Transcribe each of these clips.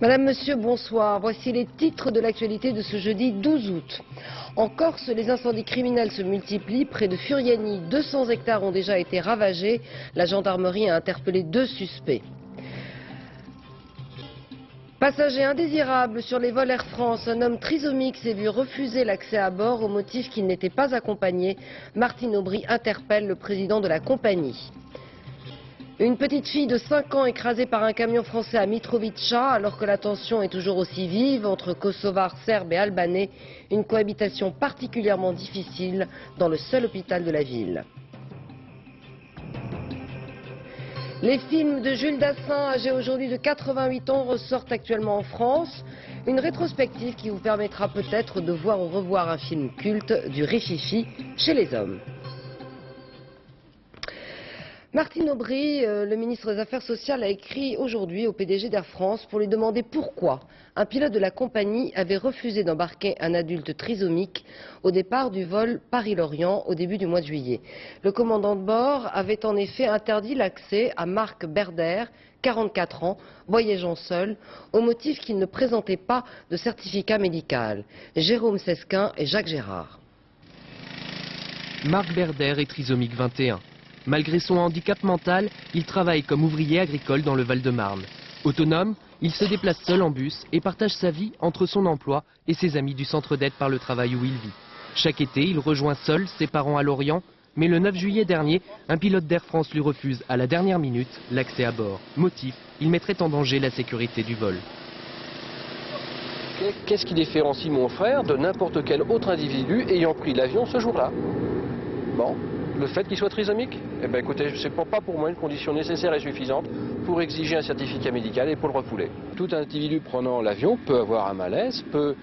Madame, Monsieur, bonsoir. Voici les titres de l'actualité de ce jeudi 12 août. En Corse, les incendies criminels se multiplient. Près de Furiani, 200 hectares ont déjà été ravagés. La gendarmerie a interpellé 2 suspects. Passager indésirable sur les vols Air France, un homme trisomique s'est vu refuser l'accès à bord au motif qu'il n'était pas accompagné. Martine Aubry interpelle le président de la compagnie. Une petite fille de 5 ans écrasée par un camion français à Mitrovica, alors que la tension est toujours aussi vive entre Kosovars, Serbes et Albanais, une cohabitation particulièrement difficile dans le seul hôpital de la ville. Les films de Jules Dassin, âgé aujourd'hui de 88 ans, ressortent actuellement en France. Une rétrospective qui vous permettra peut-être de voir ou revoir un film culte du Rififi chez les hommes. Martine Aubry, le ministre des Affaires sociales, a écrit aujourd'hui au PDG d'Air France pour lui demander pourquoi un pilote de la compagnie avait refusé d'embarquer un adulte trisomique au départ du vol Paris-Lorient au début du mois de juillet. Le commandant de bord avait en effet interdit l'accès à Marc Berder, 44 ans, voyageant seul, au motif qu'il ne présentait pas de certificat médical. Jérôme Sesquin et Jacques Gérard. Marc Berder est trisomique 21. Malgré son handicap mental, il travaille comme ouvrier agricole dans le Val-de-Marne. Autonome, il se déplace seul en bus et partage sa vie entre son emploi et ses amis du centre d'aide par le travail où il vit. Chaque été, il rejoint seul ses parents à Lorient, mais le 9 juillet dernier, un pilote d'Air France lui refuse à la dernière minute l'accès à bord. Motif, il mettrait en danger la sécurité du vol. Qu'est-ce qui différencie mon frère de n'importe quel autre individu ayant pris l'avion ce jour-là? Bon. Le fait qu'il soit trisomique? Eh bien écoutez, c'est pas pour moi une condition nécessaire et suffisante pour exiger un certificat médical et pour le refouler. Tout individu prenant l'avion peut avoir un malaise, peut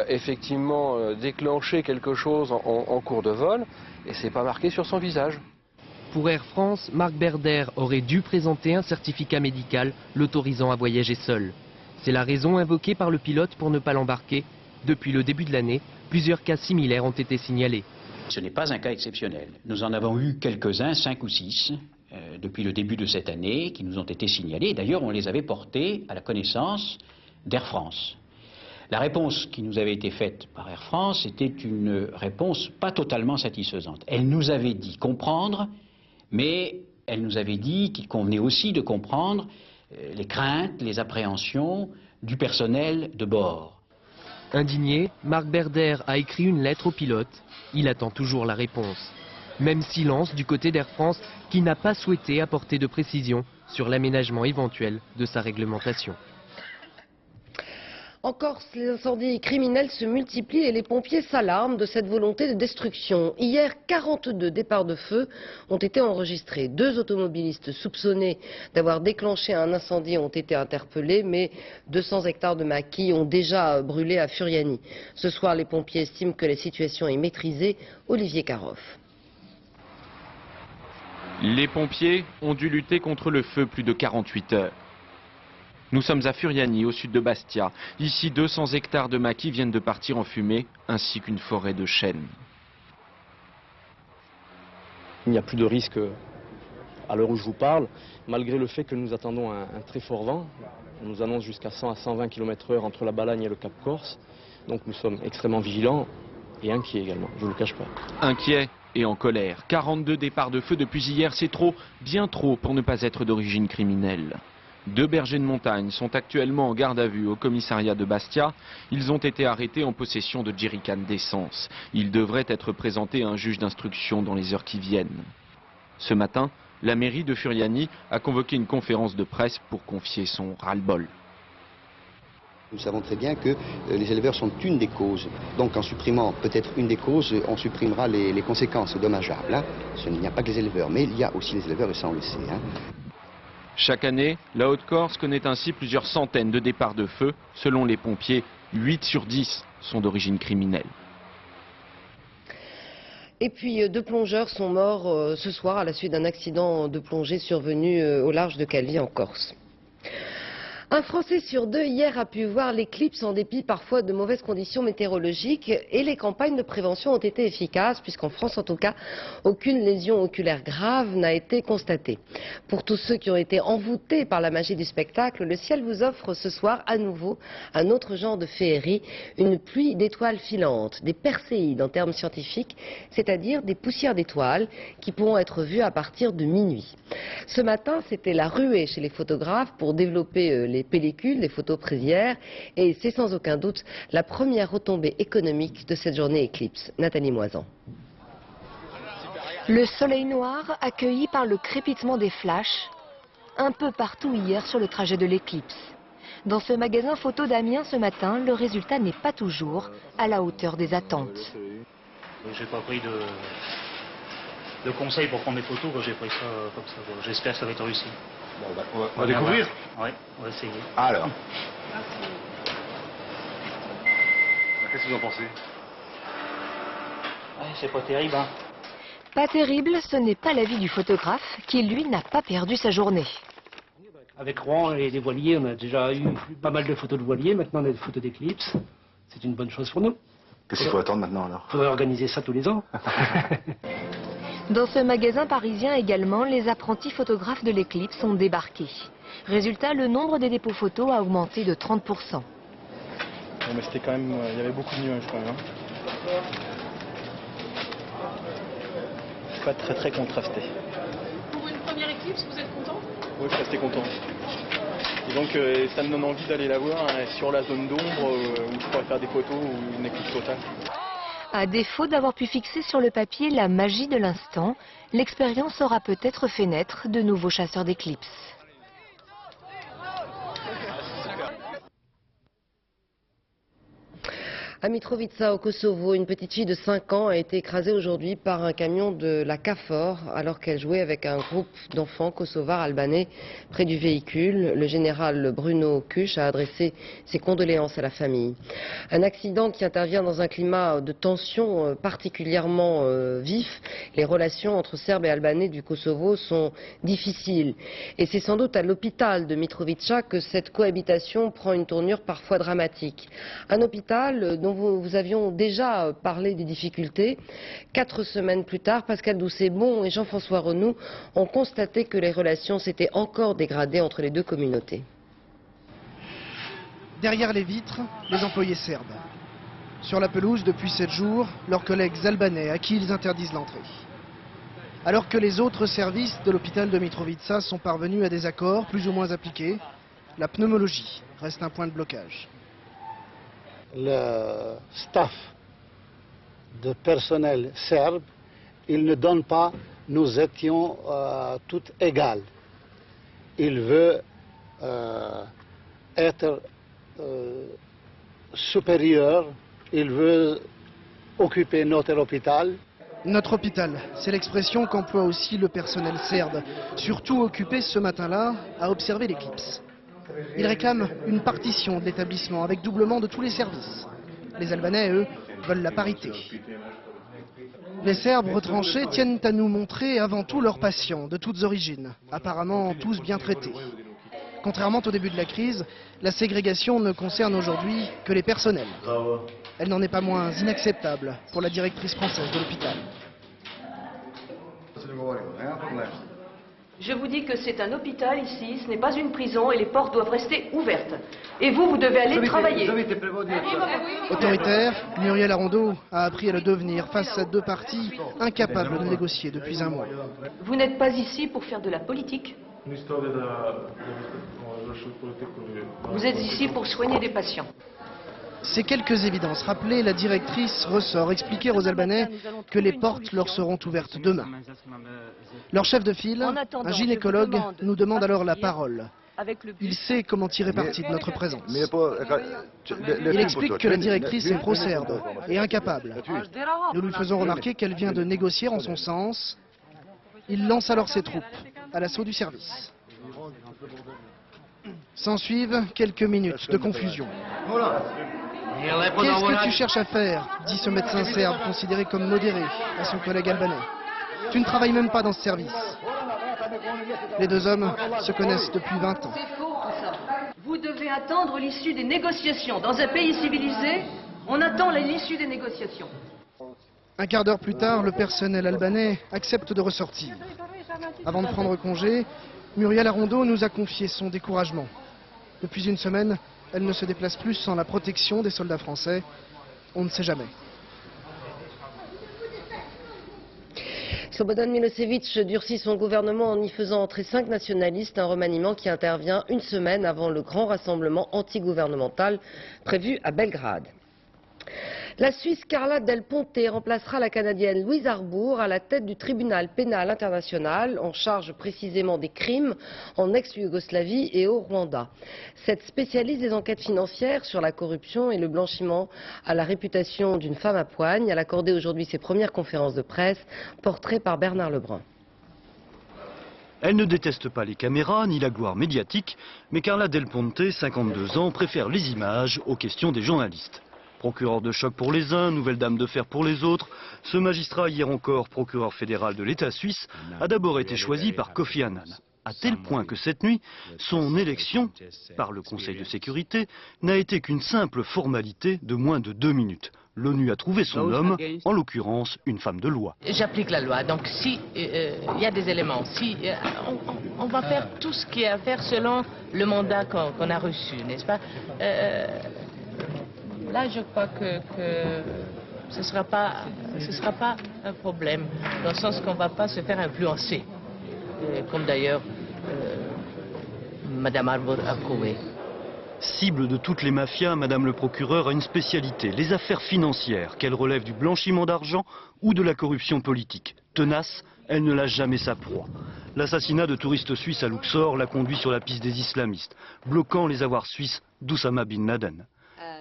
effectivement déclencher quelque chose en cours de vol et c'est pas marqué sur son visage. Pour Air France, Marc Berder aurait dû présenter un certificat médical l'autorisant à voyager seul. C'est la raison invoquée par le pilote pour ne pas l'embarquer. Depuis le début de l'année, plusieurs cas similaires ont été signalés. Ce n'est pas un cas exceptionnel. Nous en avons eu quelques-uns, 5 ou 6, depuis le début de cette année, qui nous ont été signalés. D'ailleurs, on les avait portés à la connaissance d'Air France. La réponse qui nous avait été faite par Air France était une réponse pas totalement satisfaisante. Elle nous avait dit comprendre, mais elle nous avait dit qu'il convenait aussi de comprendre les craintes, les appréhensions du personnel de bord. Indigné, Marc Berder a écrit une lettre au pilote. Il attend toujours la réponse. Même silence du côté d'Air France qui n'a pas souhaité apporter de précision sur l'aménagement éventuel de sa réglementation. En Corse, les incendies criminels se multiplient et les pompiers s'alarment de cette volonté de destruction. Hier, 42 départs de feu ont été enregistrés. 2 automobilistes soupçonnés d'avoir déclenché un incendie ont été interpellés, mais 200 hectares de maquis ont déjà brûlé à Furiani. Ce soir, les pompiers estiment que la situation est maîtrisée. Olivier Caroff. Les pompiers ont dû lutter contre le feu plus de 48 heures. Nous sommes à Furiani, au sud de Bastia. Ici, 200 hectares de maquis viennent de partir en fumée, ainsi qu'une forêt de chênes. Il n'y a plus de risque à l'heure où je vous parle, malgré le fait que nous attendons un très fort vent. On nous annonce jusqu'à 100 à 120 km/h entre la Balagne et le Cap Corse. Donc nous sommes extrêmement vigilants et inquiets également, je ne vous le cache pas. Inquiets et en colère. 42 départs de feu depuis hier, c'est trop, bien trop pour ne pas être d'origine criminelle. 2 bergers de montagne sont actuellement en garde à vue au commissariat de Bastia. Ils ont été arrêtés en possession de jerrycans d'essence. Ils devraient être présentés à un juge d'instruction dans les heures qui viennent. Ce matin, la mairie de Furiani a convoqué une conférence de presse pour confier son ras-le-bol. Nous savons très bien que les éleveurs sont une des causes. Donc en supprimant peut-être une des causes, on supprimera les conséquences dommageables. Hein. Il n'y a pas que les éleveurs, mais il y a aussi les éleveurs et ça on le sait. Hein. Chaque année, la Haute-Corse connaît ainsi plusieurs centaines de départs de feu. Selon les pompiers, 8 sur 10 sont d'origine criminelle. Et puis 2 plongeurs sont morts ce soir à la suite d'un accident de plongée survenu au large de Calvi en Corse. Un Français sur deux hier a pu voir l'éclipse en dépit parfois de mauvaises conditions météorologiques et les campagnes de prévention ont été efficaces puisqu'en France en tout cas aucune lésion oculaire grave n'a été constatée. Pour tous ceux qui ont été envoûtés par la magie du spectacle, le ciel vous offre ce soir à nouveau un autre genre de féerie, une pluie d'étoiles filantes, des perséides en termes scientifiques, c'est-à-dire des poussières d'étoiles qui pourront être vues à partir de minuit. Ce matin, c'était la ruée chez les photographes pour développer les pellicules, les photos prisières, et c'est sans aucun doute la première retombée économique de cette journée éclipse. Nathalie Moisan. Le soleil noir accueilli par le crépitement des flashs, un peu partout hier sur le trajet de l'éclipse. Dans ce magasin photo d'Amiens ce matin, le résultat n'est pas toujours à la hauteur des attentes. J'ai pas pris de conseils pour prendre des photos, j'ai pris ça comme ça. J'espère que ça va être réussi. Bon, bah, on va découvrir. Oui, on va essayer. Alors. Qu'est-ce que vous en pensez? Ouais, c'est pas terrible, hein. Pas terrible, ce n'est pas l'avis du photographe qui, lui, n'a pas perdu sa journée. Avec Rouen et les voiliers, on a déjà eu pas mal de photos de voiliers, maintenant on a des photos d'éclipse. C'est une bonne chose pour nous. Qu'est-ce qu'il faut attendre maintenant alors? Il faudrait organiser ça tous les ans. Dans ce magasin parisien également, les apprentis photographes de l'éclipse ont débarqué. Résultat, le nombre des dépôts photos a augmenté de 30%. Bon, mais c'était quand même, il y avait beaucoup de nuages quand même. Pas très contrasté. Pour une première éclipse, vous êtes content? Oui, je suis resté content. Et donc ça me donne envie d'aller la voir sur la zone d'ombre où je pourrais faire des photos ou une éclipse totale. À défaut d'avoir pu fixer sur le papier la magie de l'instant, l'expérience aura peut-être fait naître de nouveaux chasseurs d'éclipses. À Mitrovica, au Kosovo, une petite fille de 5 ans a été écrasée aujourd'hui par un camion de la KFOR alors qu'elle jouait avec un groupe d'enfants kosovars albanais près du véhicule. Le général Bruno Kush a adressé ses condoléances à la famille. Un accident qui intervient dans un climat de tension particulièrement vif. Les relations entre Serbes et Albanais du Kosovo sont difficiles. Et c'est sans doute à l'hôpital de Mitrovica que cette cohabitation prend une tournure parfois dramatique. Un hôpital dont vous avions déjà parlé des difficultés. 4 semaines plus tard, Pascal Doucet-Bon et Jean-François Renou ont constaté que les relations s'étaient encore dégradées entre les deux communautés. Derrière les vitres, les employés serbes. Sur la pelouse, depuis 7 jours, leurs collègues albanais à qui ils interdisent l'entrée. Alors que les autres services de l'hôpital de Mitrovica sont parvenus à des accords plus ou moins appliqués, la pneumologie reste un point de blocage. Le staff de personnel serbe, il ne donne pas nous étions toutes égales. Il veut être supérieur, il veut occuper notre hôpital. Notre hôpital, c'est l'expression qu'emploie aussi le personnel serbe, surtout occupé ce matin-là à observer l'éclipse. Ils réclament une partition de l'établissement avec doublement de tous les services. Les Albanais, eux, veulent la parité. Les Serbes retranchés tiennent à nous montrer avant tout leurs patients, de toutes origines, apparemment tous bien traités. Contrairement au début de la crise, la ségrégation ne concerne aujourd'hui que les personnels. Elle n'en est pas moins inacceptable pour la directrice française de l'hôpital. Je vous dis que c'est un hôpital ici, ce n'est pas une prison et les portes doivent rester ouvertes. Et vous, vous devez aller travailler. Autoritaire, Muriel Arondeau a appris à le devenir face à deux partis incapables de négocier depuis un mois. Vous n'êtes pas ici pour faire de la politique. Vous êtes ici pour soigner des patients. Ces quelques évidences rappelées, la directrice ressort expliquer aux Albanais que les portes leur seront ouvertes demain. Leur chef de file, un gynécologue, nous demande alors la parole. Il sait comment tirer parti de notre présence. Il explique que la directrice est pro-serbe et incapable. Nous lui faisons remarquer qu'elle vient de négocier en son sens. Il lance alors ses troupes à l'assaut du service. S'ensuivent quelques minutes de confusion. Qu'est-ce que tu cherches à faire, dit ce médecin serbe considéré comme modéré à son collègue albanais. Tu ne travailles même pas dans ce service. Les deux hommes se connaissent depuis 20 ans. Vous devez attendre l'issue des négociations. Dans un pays civilisé, on attend l'issue des négociations. Un quart d'heure plus tard, le personnel albanais accepte de ressortir. Avant de prendre congé, Muriel Arondeau nous a confié son découragement. Depuis une semaine, elle ne se déplace plus sans la protection des soldats français. On ne sait jamais. Slobodan Milosevic durcit son gouvernement en y faisant entrer 5 nationalistes, un remaniement qui intervient une semaine avant le grand rassemblement antigouvernemental prévu à Belgrade. La Suisse Carla Del Ponte remplacera la Canadienne Louise Arbour à la tête du tribunal pénal international en charge précisément des crimes en ex-Yougoslavie et au Rwanda. Cette spécialiste des enquêtes financières sur la corruption et le blanchiment a la réputation d'une femme à poigne. Elle a accordé aujourd'hui ses premières conférences de presse, portrait par Bernard Lebrun. Elle ne déteste pas les caméras ni la gloire médiatique, mais Carla Del Ponte, 52 ans, préfère les images aux questions des journalistes. Procureur de choc pour les uns, nouvelle dame de fer pour les autres, ce magistrat, hier encore procureur fédéral de l'État suisse, a d'abord été choisi par Kofi Annan, à tel point que cette nuit, son élection par le Conseil de sécurité n'a été qu'une simple formalité de moins de 2 minutes. L'ONU a trouvé son homme, en l'occurrence une femme de loi. J'applique la loi, donc si il y a des éléments, on va faire tout ce qu'il y a à faire selon le mandat qu'on a reçu, n'est-ce pas? Là, je crois que ce ne sera pas un problème, dans le sens qu'on ne va pas se faire influencer, comme d'ailleurs Mme Arbour a prouvé. Cible de toutes les mafias, Madame le procureur a une spécialité, les affaires financières, qu'elles relèvent du blanchiment d'argent ou de la corruption politique. Tenace, elle ne lâche jamais sa proie. L'assassinat de touristes suisses à Luxor l'a conduit sur la piste des islamistes, bloquant les avoirs suisses d'Oussama bin Laden.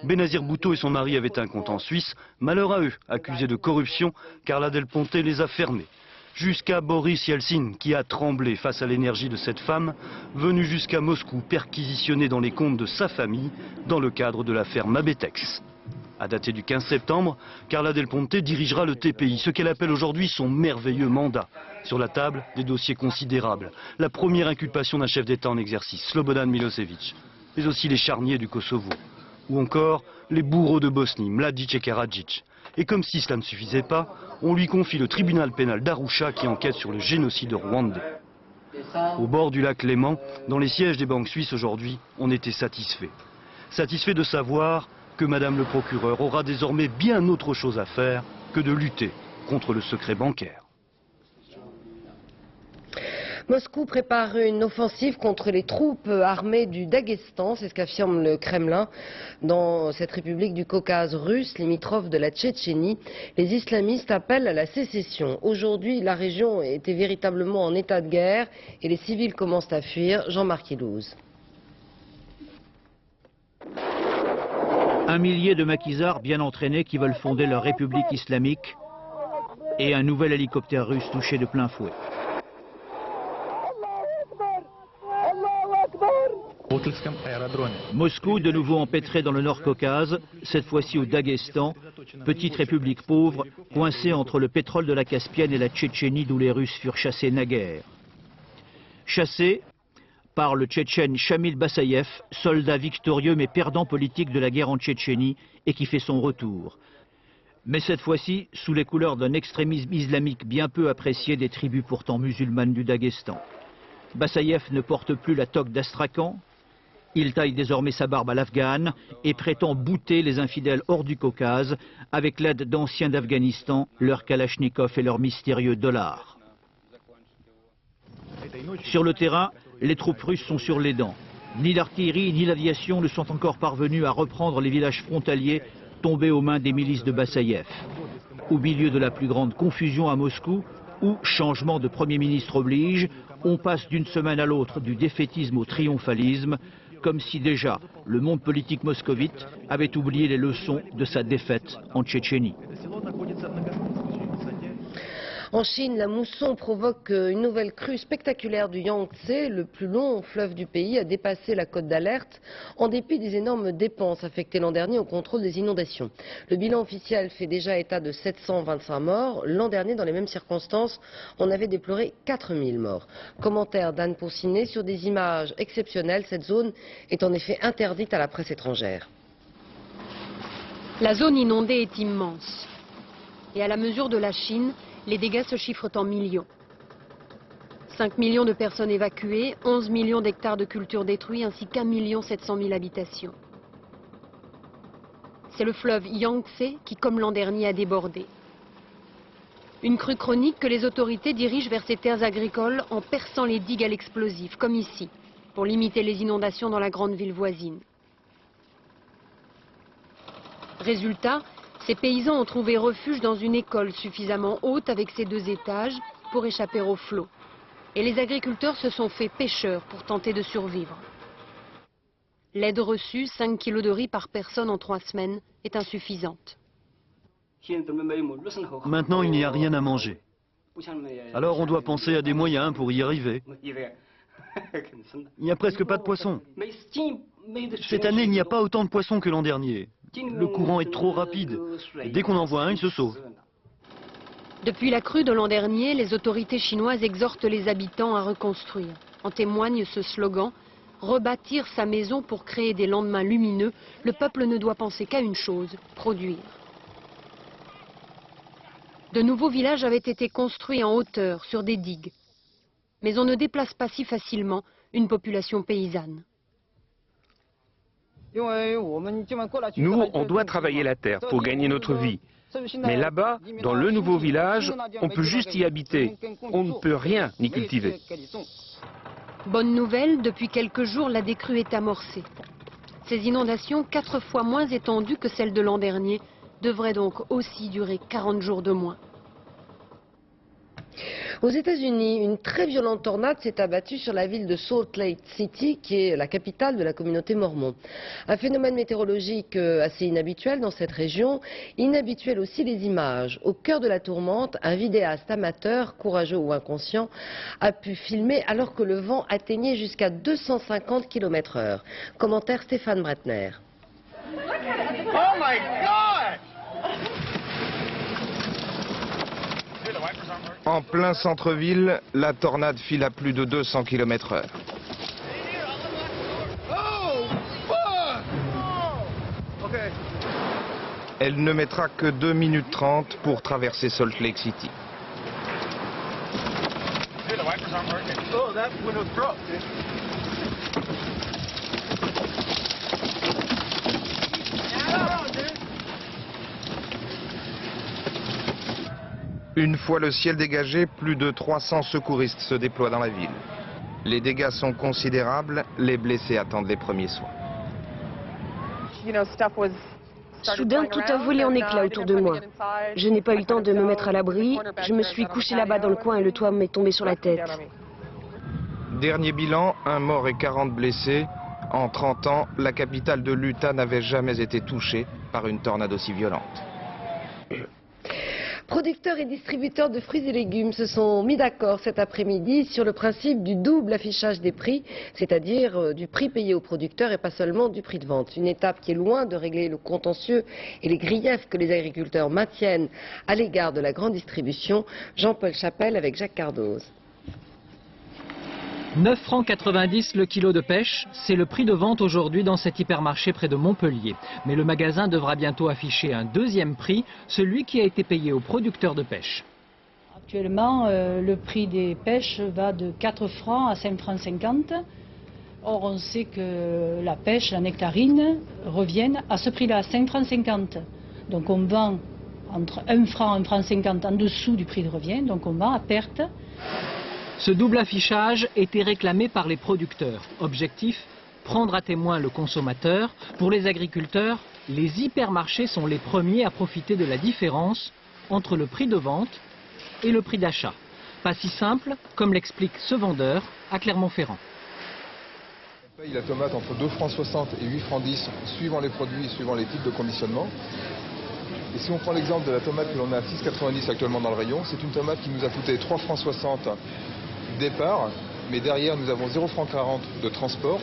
Benazir Bhutto et son mari avaient un compte en Suisse. Malheur à eux, accusés de corruption, Carla Del Ponte les a fermés. Jusqu'à Boris Yeltsin, qui a tremblé face à l'énergie de cette femme, venue jusqu'à Moscou perquisitionner dans les comptes de sa famille, dans le cadre de l'affaire Mabetex. À dater du 15 septembre, Carla Del Ponte dirigera le TPI, ce qu'elle appelle aujourd'hui son merveilleux mandat. Sur la table, des dossiers considérables. La première inculpation d'un chef d'État en exercice, Slobodan Milosevic, mais aussi les charniers du Kosovo. Ou encore les bourreaux de Bosnie, Mladic et Karadzic. Et comme si cela ne suffisait pas, on lui confie le tribunal pénal d'Arusha qui enquête sur le génocide rwandais. Au bord du lac Léman, dans les sièges des banques suisses aujourd'hui, on était satisfait. Satisfait de savoir que Madame le procureur aura désormais bien autre chose à faire que de lutter contre le secret bancaire. Moscou prépare une offensive contre les troupes armées du Daghestan, c'est ce qu'affirme le Kremlin. Dans cette république du Caucase russe, limitrophe de la Tchétchénie, les islamistes appellent à la sécession. Aujourd'hui, la région était véritablement en état de guerre et les civils commencent à fuir. Jean-Marc Ilouz. Un millier de maquisards bien entraînés qui veulent fonder leur république islamique et un nouvel hélicoptère russe touché de plein fouet. Moscou, de nouveau empêtré dans le Nord-Caucase, cette fois-ci au Daghestan, petite république pauvre, coincée entre le pétrole de la Caspienne et la Tchétchénie d'où les Russes furent chassés naguère. Chassés par le Tchétchène Shamil Bassayev, soldat victorieux mais perdant politique de la guerre en Tchétchénie et qui fait son retour. Mais cette fois-ci sous les couleurs d'un extrémisme islamique bien peu apprécié des tribus pourtant musulmanes du Daghestan. Bassayev ne porte plus la toque d'Astrakhan. Il taille désormais sa barbe à l'afghane et prétend bouter les infidèles hors du Caucase avec l'aide d'anciens d'Afghanistan, leurs kalachnikovs et leurs mystérieux dollars. Sur le terrain, les troupes russes sont sur les dents. Ni l'artillerie ni l'aviation ne sont encore parvenus à reprendre les villages frontaliers tombés aux mains des milices de Bassayev. Au milieu de la plus grande confusion à Moscou, où changement de Premier ministre oblige, on passe d'une semaine à l'autre du défaitisme au triomphalisme, comme si déjà le monde politique moscovite avait oublié les leçons de sa défaite en Tchétchénie. En Chine, la mousson provoque une nouvelle crue spectaculaire du Yangtze. Le plus long fleuve du pays a dépassé la cote d'alerte en dépit des énormes dépenses affectées l'an dernier au contrôle des inondations. Le bilan officiel fait déjà état de 725 morts. L'an dernier, dans les mêmes circonstances, on avait déploré 4000 morts. Commentaire d'Anne Poussinet sur des images exceptionnelles. Cette zone est en effet interdite à la presse étrangère. La zone inondée est immense. Et à la mesure de la Chine, les dégâts se chiffrent en millions. 5 millions de personnes évacuées, 11 millions d'hectares de cultures détruits ainsi qu'1 700 000 habitations. C'est le fleuve Yangtze qui, comme l'an dernier, a débordé. Une crue chronique que les autorités dirigent vers ces terres agricoles en perçant les digues à l'explosif, comme ici, pour limiter les inondations dans la grande ville voisine. Résultat, ces paysans ont trouvé refuge dans une école suffisamment haute avec ses 2 étages pour échapper au flot. Et les agriculteurs se sont fait pêcheurs pour tenter de survivre. L'aide reçue, 5 kilos de riz par personne en 3 semaines, est insuffisante. Maintenant, il n'y a rien à manger. Alors on doit penser à des moyens pour y arriver. Il n'y a presque pas de poissons. Cette année, il n'y a pas autant de poissons que l'an dernier. Le courant est trop rapide. Et dès qu'on en voit un, il se sauve. Depuis la crue de l'an dernier, les autorités chinoises exhortent les habitants à reconstruire. En témoigne ce slogan, « Rebâtir sa maison pour créer des lendemains lumineux, le peuple ne doit penser qu'à une chose, produire ». De nouveaux villages avaient été construits en hauteur, sur des digues. Mais on ne déplace pas si facilement une population paysanne. Nous, on doit travailler la terre pour gagner notre vie. Mais là-bas, dans le nouveau village, on peut juste y habiter. On ne peut rien y cultiver. Bonne nouvelle, depuis quelques jours, la décrue est amorcée. Ces inondations, 4 fois moins étendues que celles de l'an dernier, devraient donc aussi durer 40 jours de moins. Aux États-Unis, une très violente tornade s'est abattue sur la ville de Salt Lake City, qui est la capitale de la communauté mormon. Un phénomène météorologique assez inhabituel dans cette région, inhabituel aussi les images. Au cœur de la tourmente, un vidéaste amateur, courageux ou inconscient, a pu filmer alors que le vent atteignait jusqu'à 250 km/h. Commentaire Stéphane Bretner. Oh my God! En plein centre-ville, la tornade file à plus de 200 km/h. Elle ne mettra que 2 minutes 30 pour traverser Salt Lake City. Une fois le ciel dégagé, plus de 300 secouristes se déploient dans la ville. Les dégâts sont considérables, les blessés attendent les premiers soins. Soudain, tout a volé en éclats autour de moi. Je n'ai pas eu le temps de me mettre à l'abri. Je me suis couché là-bas dans le coin et le toit m'est tombé sur la tête. Dernier bilan, 1 mort et 40 blessés. En 30 ans, la capitale de l'Utah n'avait jamais été touchée par une tornade aussi violente. Producteurs et distributeurs de fruits et légumes se sont mis d'accord cet après-midi sur le principe du double affichage des prix, c'est-à-dire du prix payé aux producteurs et pas seulement du prix de vente. Une étape qui est loin de régler le contentieux et les griefs que les agriculteurs maintiennent à l'égard de la grande distribution. Jean-Paul Chapelle avec Jacques Cardoz. 9,90 francs le kilo de pêche, c'est le prix de vente aujourd'hui dans cet hypermarché près de Montpellier. Mais le magasin devra bientôt afficher un deuxième prix, celui qui a été payé aux producteurs de pêche. Actuellement, le prix des pêches va de 4 francs à 5,50 francs. Or, on sait que la pêche, la nectarine, reviennent à ce prix-là, 5,50 francs. Donc on vend entre 1 franc et 1,50 franc en dessous du prix de revient, donc on vend à perte. Ce double affichage était réclamé par les producteurs. Objectif, prendre à témoin le consommateur. Pour les agriculteurs, les hypermarchés sont les premiers à profiter de la différence entre le prix de vente et le prix d'achat. Pas si simple, comme l'explique ce vendeur à Clermont-Ferrand. On paye la tomate entre 2,60 francs et 8,10 francs, suivant les produits et suivant les types de conditionnement. Et si on prend l'exemple de la tomate que l'on a à 6,90 actuellement dans le rayon, c'est une tomate qui nous a coûté 3,60 francs départ, mais derrière nous avons 0,40 francs de transport.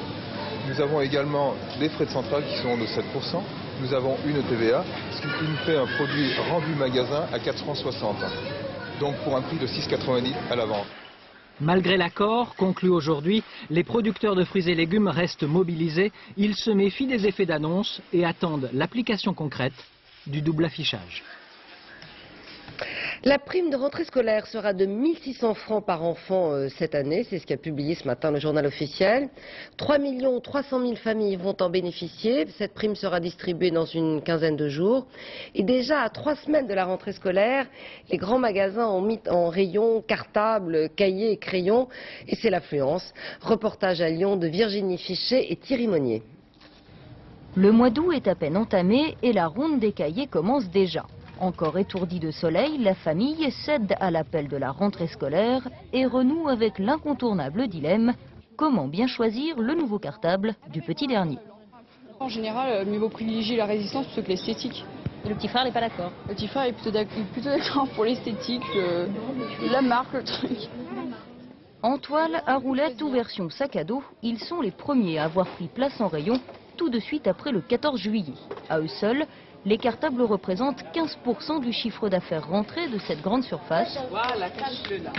Nous avons également des frais de centrale qui sont de 7%. Nous avons une TVA, ce qui nous fait un produit rendu magasin à 4,60 francs. Donc pour un prix de 6,90 à la vente. Malgré l'accord conclu aujourd'hui, les producteurs de fruits et légumes restent mobilisés. Ils se méfient des effets d'annonce et attendent l'application concrète du double affichage. La prime de rentrée scolaire sera de 1 600 francs par enfant cette année, c'est ce qu'a publié ce matin le journal officiel. 3 300 000 familles vont en bénéficier. Cette prime sera distribuée dans une quinzaine de jours. Et déjà à 3 semaines de la rentrée scolaire, les grands magasins ont mis en rayon cartables, cahiers et crayons. Et c'est l'affluence. Reportage à Lyon de Virginie Fichet et Thierry Monnier. Le mois d'août est à peine entamé et la ronde des cahiers commence déjà. Encore étourdie de soleil, la famille cède à l'appel de la rentrée scolaire et renoue avec l'incontournable dilemme: comment bien choisir le nouveau cartable du petit dernier? En général, mieux vaut privilégier la résistance plutôt que l'esthétique. Le petit frère n'est pas d'accord? Le petit frère est plutôt d'accord pour l'esthétique, la marque, le truc. En toile, à roulettes ou version sac à dos, ils sont les premiers à avoir pris place en rayon tout de suite après le 14 juillet. À eux seuls, les cartables représentent 15% du chiffre d'affaires rentré de cette grande surface. Voilà, cache-le là.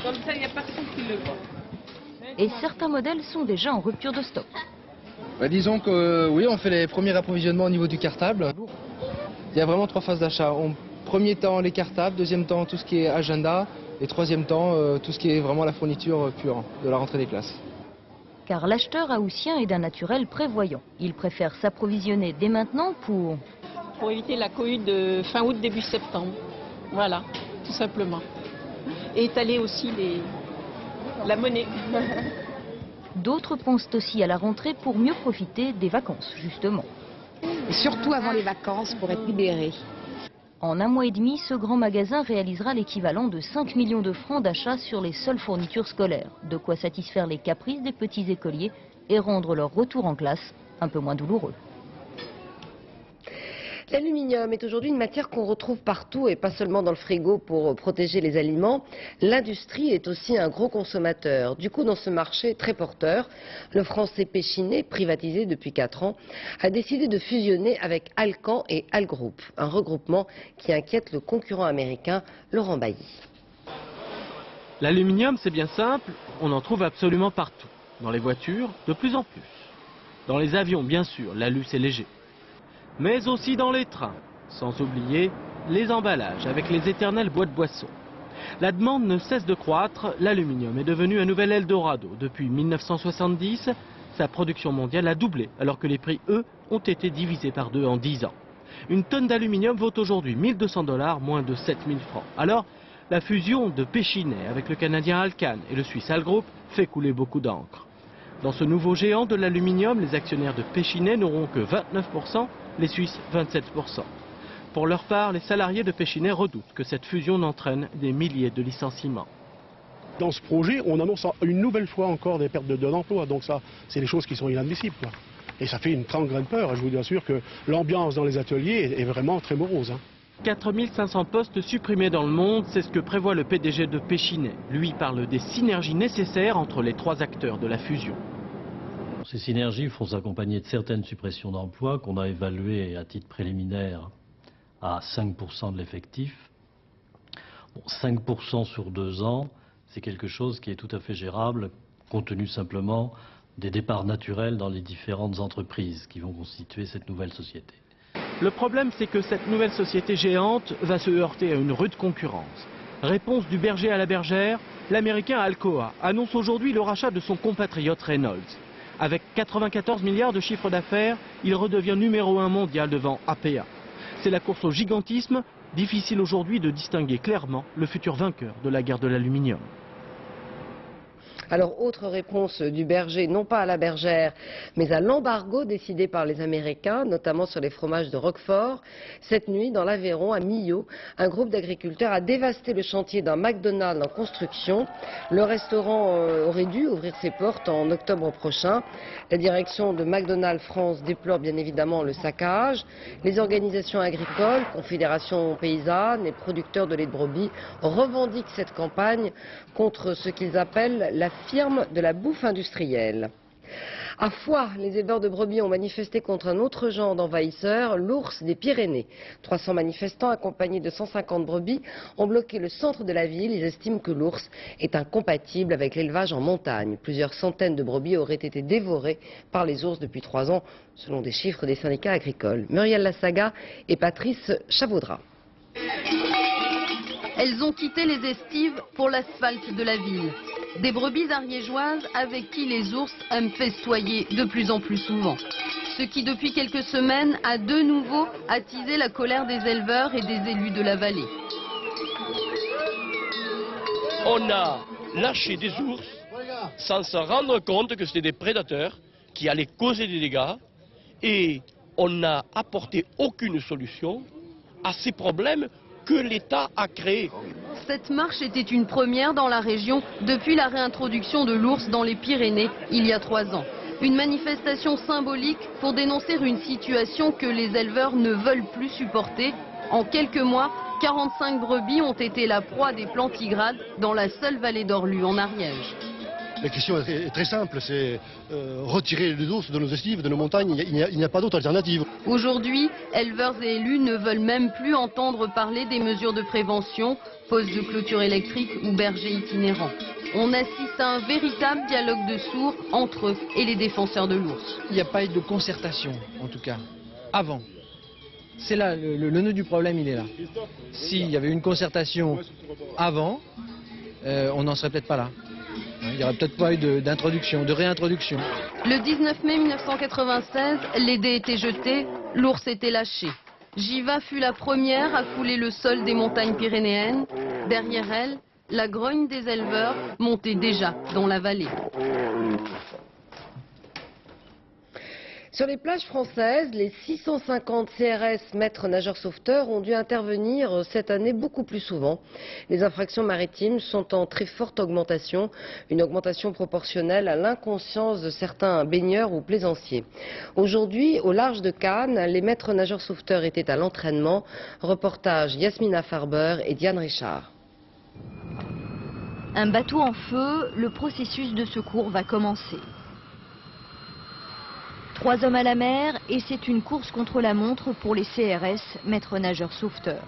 Comme ça, il n'y a personne qui le voit. Et certains modèles sont déjà en rupture de stock. Disons que oui, on fait les premiers approvisionnements au niveau du cartable. Il y a vraiment 3 phases d'achat. En premier temps, les cartables, deuxième temps, tout ce qui est agenda, et troisième temps, tout ce qui est vraiment la fourniture pure de la rentrée des classes. Car l'acheteur haussien est d'un naturel prévoyant. Il préfère s'approvisionner dès maintenant pour éviter la cohue de fin août, début septembre. Voilà, tout simplement. Et étaler aussi la monnaie. D'autres pensent aussi à la rentrée pour mieux profiter des vacances, justement. Et surtout avant les vacances, pour être libéré. En un mois et demi, ce grand magasin réalisera l'équivalent de 5 millions de francs d'achat sur les seules fournitures scolaires. De quoi satisfaire les caprices des petits écoliers et rendre leur retour en classe un peu moins douloureux. L'aluminium est aujourd'hui une matière qu'on retrouve partout et pas seulement dans le frigo pour protéger les aliments. L'industrie est aussi un gros consommateur. Du coup, dans ce marché très porteur, le français Pechiney, privatisé depuis 4 ans, a décidé de fusionner avec Alcan et Algroup, un regroupement qui inquiète le concurrent américain Laurent Bailly. L'aluminium, c'est bien simple, on en trouve absolument partout. Dans les voitures, de plus en plus. Dans les avions, bien sûr, l'alu c'est léger. Mais aussi dans les trains, sans oublier les emballages avec les éternelles boîtes boissons. La demande ne cesse de croître, l'aluminium est devenu un nouvel Eldorado. Depuis 1970, sa production mondiale a doublé, alors que les prix, eux, ont été divisés par 2 en 10 ans. Une tonne d'aluminium vaut aujourd'hui 1 200 $, moins de 7 000 francs. Alors, la fusion de Pechiney avec le Canadien Alcan et le Suisse Algroup fait couler beaucoup d'encre. Dans ce nouveau géant de l'aluminium, les actionnaires de Pechiney n'auront que 29%, les Suisses 27%. Pour leur part, les salariés de Pechiney redoutent que cette fusion n'entraîne des milliers de licenciements. Dans ce projet, on annonce une nouvelle fois encore des pertes d'emploi, donc ça, c'est des choses qui sont inadmissibles, quoi. Et ça fait une très grande peur, je vous assure que l'ambiance dans les ateliers est vraiment très morose. 4 500 postes supprimés dans le monde, c'est ce que prévoit le PDG de Pechiney. Lui parle des synergies nécessaires entre les 3 acteurs de la fusion. Ces synergies vont s'accompagner de certaines suppressions d'emplois qu'on a évaluées à titre préliminaire à 5% de l'effectif. Bon, 5% sur 2 ans, c'est quelque chose qui est tout à fait gérable, compte tenu simplement des départs naturels dans les différentes entreprises qui vont constituer cette nouvelle société. Le problème, c'est que cette nouvelle société géante va se heurter à une rude concurrence. Réponse du berger à la bergère, l'américain Alcoa annonce aujourd'hui le rachat de son compatriote Reynolds. Avec 94 milliards de chiffre d'affaires, il redevient numéro 1 mondial devant APA. C'est la course au gigantisme, difficile aujourd'hui de distinguer clairement le futur vainqueur de la guerre de l'aluminium. Alors, autre réponse du berger, non pas à la bergère, mais à l'embargo décidé par les Américains, notamment sur les fromages de Roquefort. Cette nuit, dans l'Aveyron, à Millau, un groupe d'agriculteurs a dévasté le chantier d'un McDonald's en construction. Le restaurant aurait dû ouvrir ses portes en octobre prochain. La direction de McDonald's France déplore bien évidemment le saccage. Les organisations agricoles, confédérations paysannes et producteurs de lait de brebis revendiquent cette campagne contre ce qu'ils appellent la firme de la bouffe industrielle. À Foix, les éleveurs de brebis ont manifesté contre un autre genre d'envahisseur, l'ours des Pyrénées. 300 manifestants accompagnés de 150 brebis ont bloqué le centre de la ville. Ils estiment que l'ours est incompatible avec l'élevage en montagne. Plusieurs centaines de brebis auraient été dévorées par les ours depuis 3 ans, selon des chiffres des syndicats agricoles. Muriel Lassaga et Patrice Chavaudra. Elles ont quitté les estives pour l'asphalte de la ville. Des brebis ariégeoises avec qui les ours aiment festoyer de plus en plus souvent. Ce qui depuis quelques semaines a de nouveau attisé la colère des éleveurs et des élus de la vallée. On a lâché des ours sans se rendre compte que c'était des prédateurs qui allaient causer des dégâts et on n'a apporté aucune solution à ces problèmes que l'État a créés. Cette marche était une première dans la région depuis la réintroduction de l'ours dans les Pyrénées il y a 3 ans. Une manifestation symbolique pour dénoncer une situation que les éleveurs ne veulent plus supporter. En quelques mois, 45 brebis ont été la proie des plantigrades dans la seule vallée d'Orlu en Ariège. La question est très simple, c'est retirer les ours de nos estives, de nos montagnes, il n'y a pas d'autre alternative. Aujourd'hui, éleveurs et élus ne veulent même plus entendre parler des mesures de prévention, pose de clôture électrique ou bergers itinérants. On assiste à un véritable dialogue de sourds entre eux et les défenseurs de l'ours. Il n'y a pas eu de concertation, en tout cas, avant. C'est là, le nœud du problème, il est là. S'il y avait une concertation avant, on n'en serait peut-être pas là. Il n'y aurait peut-être pas eu d'introduction, de réintroduction. Le 19 mai 1996, les dés étaient jetés, l'ours était lâché. Jiva fut la première à couler le sol des montagnes pyrénéennes. Derrière elle, la grogne des éleveurs montait déjà dans la vallée. Sur les plages françaises, les 650 CRS maîtres nageurs sauveteurs ont dû intervenir cette année beaucoup plus souvent. Les infractions maritimes sont en très forte augmentation, une augmentation proportionnelle à l'inconscience de certains baigneurs ou plaisanciers. Aujourd'hui, au large de Cannes, les maîtres nageurs sauveteurs étaient à l'entraînement. Reportage Yasmina Farber et Diane Richard. Un bateau en feu, le processus de secours va commencer. 3 hommes à la mer et c'est une course contre la montre pour les CRS, maîtres nageurs sauveteurs.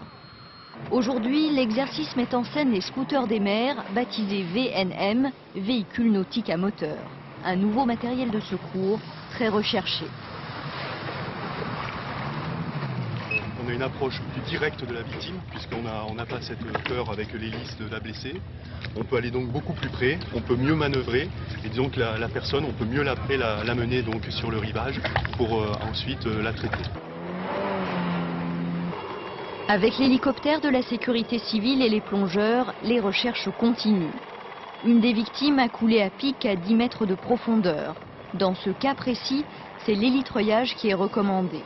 Aujourd'hui, l'exercice met en scène les scooters des mers, baptisés VNM, véhicules nautiques à moteur. Un nouveau matériel de secours très recherché. On a une approche plus directe de la victime, puisqu'on n'a pas cette peur avec l'hélice de la blessée. On peut aller donc beaucoup plus près, on peut mieux manœuvrer, et disons que la personne, on peut mieux l'amener donc sur le rivage pour ensuite la traiter. Avec l'hélicoptère de la sécurité civile et les plongeurs, les recherches continuent. Une des victimes a coulé à pic à 10 mètres de profondeur. Dans ce cas précis, c'est l'élitreillage qui est recommandé.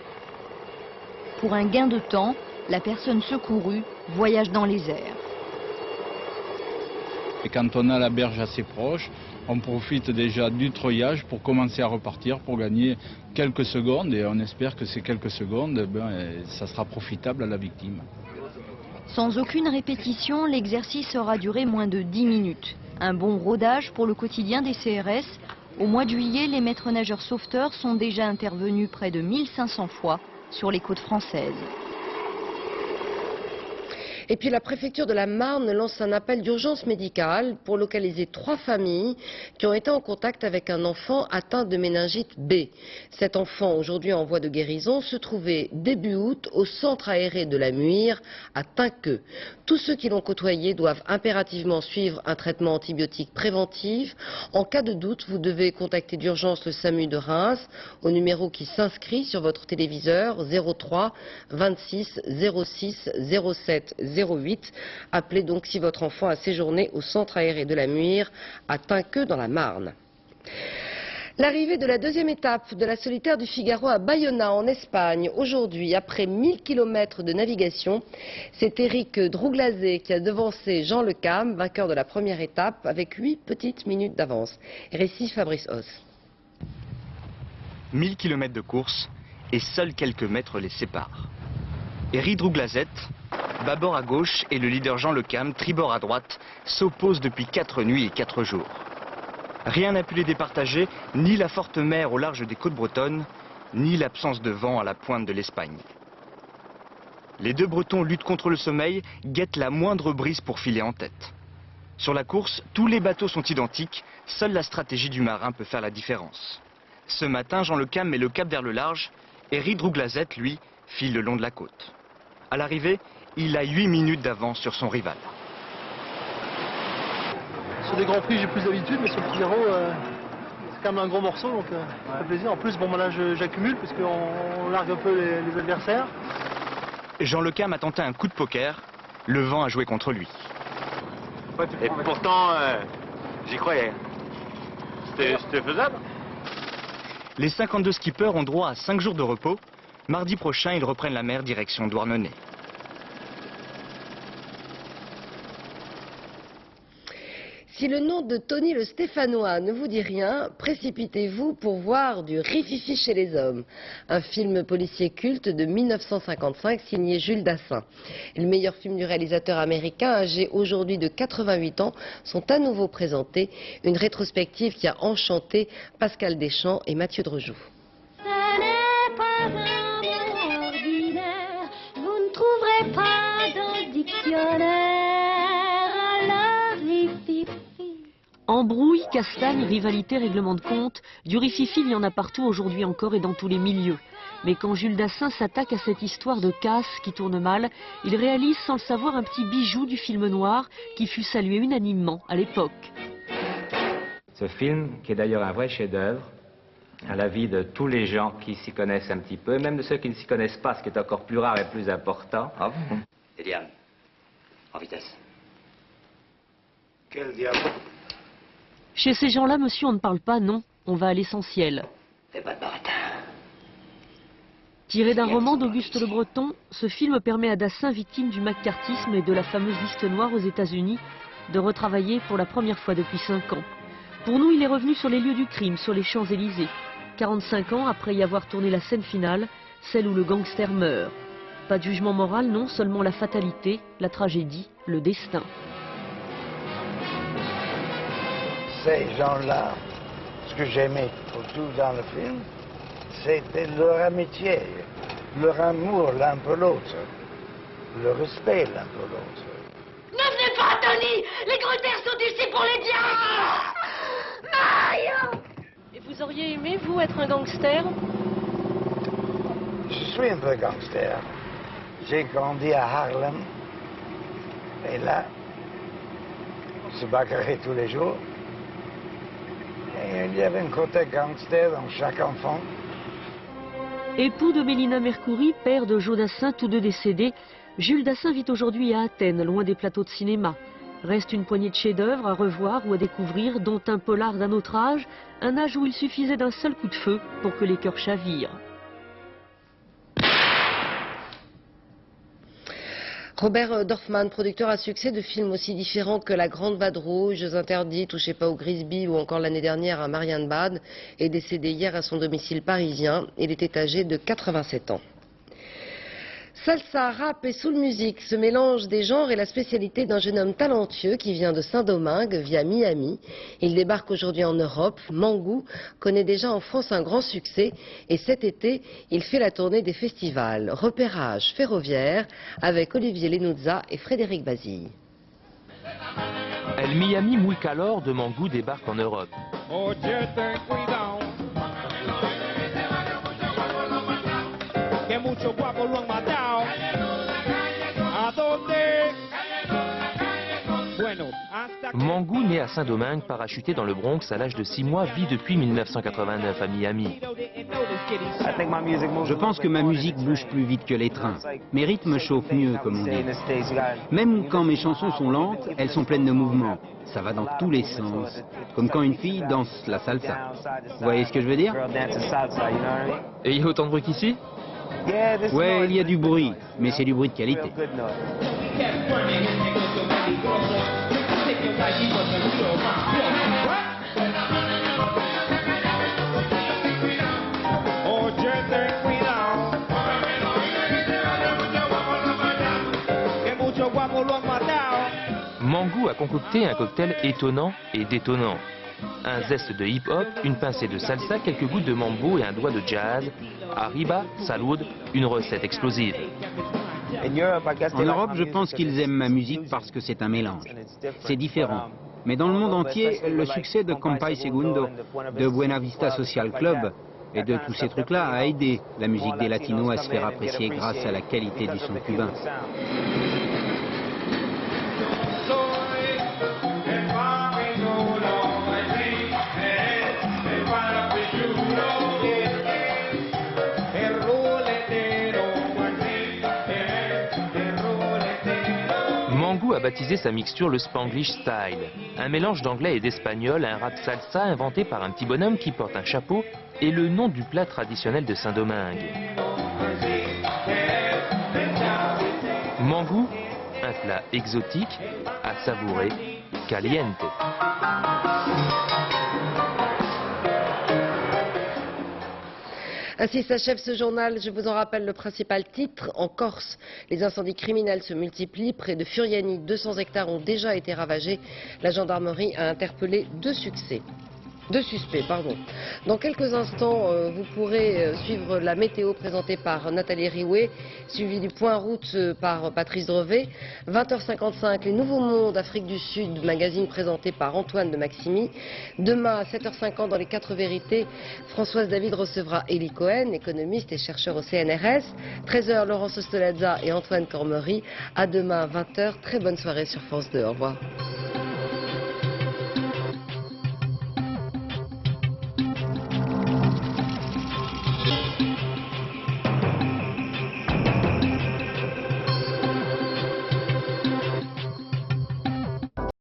Pour un gain de temps, la personne secourue voyage dans les airs. Et quand on a la berge assez proche, on profite déjà du treuillage pour commencer à repartir, pour gagner quelques secondes. Et on espère que ces quelques secondes, ça sera profitable à la victime. Sans aucune répétition, l'exercice aura duré moins de 10 minutes. Un bon rodage pour le quotidien des CRS. Au mois de juillet, les maîtres nageurs sauveteurs sont déjà intervenus près de 1500 fois sur les côtes françaises. Et puis la préfecture de la Marne lance un appel d'urgence médicale pour localiser 3 familles qui ont été en contact avec un enfant atteint de méningite B. Cet enfant, aujourd'hui en voie de guérison, se trouvait début août au centre aéré de la Muire à Tinqueux. Tous ceux qui l'ont côtoyé doivent impérativement suivre un traitement antibiotique préventif. En cas de doute, vous devez contacter d'urgence le SAMU de Reims au numéro qui s'inscrit sur votre téléviseur 03 26 06 07 08. Appelez donc si votre enfant a séjourné au centre aéré de la Muire à Tinqueux dans la Marne. L'arrivée de la deuxième étape de la solitaire du Figaro à Bayona en Espagne aujourd'hui, après 1000 km de navigation, c'est Éric Drouglazé qui a devancé Jean Le Cam, vainqueur de la première étape, avec 8 petites minutes d'avance. Récit Fabrice Hauss. 1000 km de course et seuls quelques mètres les séparent. Éric Drouglazet, bâbord à gauche, et le leader Jean Le Cam, tribord à droite, s'opposent depuis 4 nuits et 4 jours. Rien n'a pu les départager, ni la forte mer au large des côtes bretonnes, ni l'absence de vent à la pointe de l'Espagne. Les deux Bretons luttent contre le sommeil, guettent la moindre brise pour filer en tête. Sur la course, tous les bateaux sont identiques, seule la stratégie du marin peut faire la différence. Ce matin, Jean Le Cam met le cap vers le large, Éric Drouglazet, lui, file le long de la côte. À l'arrivée, il a 8 minutes d'avance sur son rival. Sur des grands prix, j'ai plus d'habitude, mais sur le Figaro, c'est quand même un gros morceau, donc ça fait plaisir. En plus, bon, là, j'accumule, parce qu'on largue un peu les adversaires. Jean Le Cam a tenté un coup de poker, le vent a joué contre lui. Et pourtant, j'y croyais. C'était faisable. Les 52 skippers ont droit à 5 jours de repos. Mardi prochain, ils reprennent la mer direction Douarnenez. Si le nom de Tony le Stéphanois ne vous dit rien, précipitez-vous pour voir du Rififi chez les hommes, un film policier culte de 1955 signé Jules Dassin. Le meilleur film du réalisateur américain, âgé aujourd'hui de 88 ans, sont à nouveau présentés, une rétrospective qui a enchanté Pascal Deschamps et Mathieu Drejoux. Ce n'est pas un mot ordinaire, vous ne trouverez pas dans le dictionnaire. Embrouille, castagne, rivalité, règlement de compte, du rififi, il y en a partout aujourd'hui encore et dans tous les milieux. Mais quand Jules Dassin s'attaque à cette histoire de casse qui tourne mal, il réalise sans le savoir un petit bijou du film noir qui fut salué unanimement à l'époque. Ce film, qui est d'ailleurs un vrai chef-d'œuvre, à l'avis de tous les gens qui s'y connaissent un petit peu, même de ceux qui ne s'y connaissent pas, ce qui est encore plus rare et plus important. Ah bon? Et Diane, en vitesse. Quel diable? Chez ces gens-là, monsieur, on ne parle pas, non. On va à l'essentiel. Fais pas de baratin. Tiré d'un roman d'Auguste Le Breton, ce film permet à Dassin, victime du macartisme et de la fameuse liste noire aux États-Unis, de retravailler pour la première fois depuis 5 ans. Pour nous, il est revenu sur les lieux du crime, sur les Champs-Élysées. 45 ans après y avoir tourné la scène finale, celle où le gangster meurt. Pas de jugement moral, non, seulement la fatalité, la tragédie, le destin. Ces gens-là, ce que j'aimais surtout dans le film, c'était leur amitié, leur amour l'un pour l'autre, le respect l'un pour l'autre. Ne venez pas, Tony! Les Gruters sont ici pour les diables! Mario! Et vous auriez aimé, vous, être un gangster? Je suis un peu gangster. J'ai grandi à Harlem. Et là, on se bagarrait tous les jours. Et il y avait un côté gangster dans chaque enfant. Époux de Mélina Mercouri, père de Joe Dassin, tous deux décédés, Jules Dassin vit aujourd'hui à Athènes, loin des plateaux de cinéma. Reste une poignée de chefs-d'œuvre à revoir ou à découvrir, dont un polar d'un autre âge, un âge où il suffisait d'un seul coup de feu pour que les cœurs chavirent. Robert Dorfman, producteur à succès de films aussi différents que La Grande Vadrouille, Jeux Interdits, Touchez pas au Grisby ou encore l'année dernière à Marienbad, est décédé hier à son domicile parisien. Il était âgé de 87 ans. Salsa, rap et soul music, ce mélange des genres est la spécialité d'un jeune homme talentueux qui vient de Saint-Domingue via Miami. Il débarque aujourd'hui en Europe. Mangou connaît déjà en France un grand succès et cet été, il fait la tournée des festivals. Repérage ferroviaire avec Olivier Lenuzza et Frédéric Bazille. El Miami Muy Calor de Mangou débarque en Europe. Muchos guapos lo han matado. ¿A dónde? Mangou, né à Saint-Domingue, parachuté dans le Bronx à l'âge de 6 mois, vit depuis 1989 à Miami. Je pense que ma musique bouge plus vite que les trains. Mes rythmes chauffent mieux, comme on dit. Même quand mes chansons sont lentes, elles sont pleines de mouvements. Ça va dans tous les sens. Comme quand une fille danse la salsa. Vous voyez ce que je veux dire? Et il y a autant de bruit qu'ici? Ouais, il y a du bruit, mais c'est du bruit de qualité. Mangou a concocté un cocktail étonnant et détonnant. Un zeste de hip-hop, une pincée de salsa, quelques gouttes de mambo et un doigt de jazz. Arriba, salud, une recette explosive. En Europe, je pense qu'ils aiment ma musique parce que c'est un mélange. C'est différent. Mais dans le monde entier, le succès de Compay Segundo, de Buena Vista Social Club et de tous ces trucs-là a aidé la musique des Latinos à se faire apprécier grâce à la qualité du son cubain. Mangou a baptisé sa mixture le Spanglish Style, un mélange d'anglais et d'espagnol, un rap salsa inventé par un petit bonhomme qui porte un chapeau et le nom du plat traditionnel de Saint-Domingue. Mangou, un plat exotique à savourer caliente. Ainsi s'achève ce journal. Je vous en rappelle le principal titre. En Corse, les incendies criminels se multiplient. Près de Furiani, 200 hectares ont déjà été ravagés. La gendarmerie a interpellé deux suspects. Dans quelques instants, vous pourrez suivre la météo présentée par Nathalie Riouet, suivie du point route par Patrice Drevet. 20h55, les Nouveaux Mondes Afrique du Sud, magazine présenté par Antoine de Maximi. Demain à 7h50 dans les 4 vérités, Françoise David recevra Élie Cohen, économiste et chercheur au CNRS. 13h, Laurence Ostolazza et Antoine Cormery. À demain 20h, très bonne soirée sur France 2. Au revoir.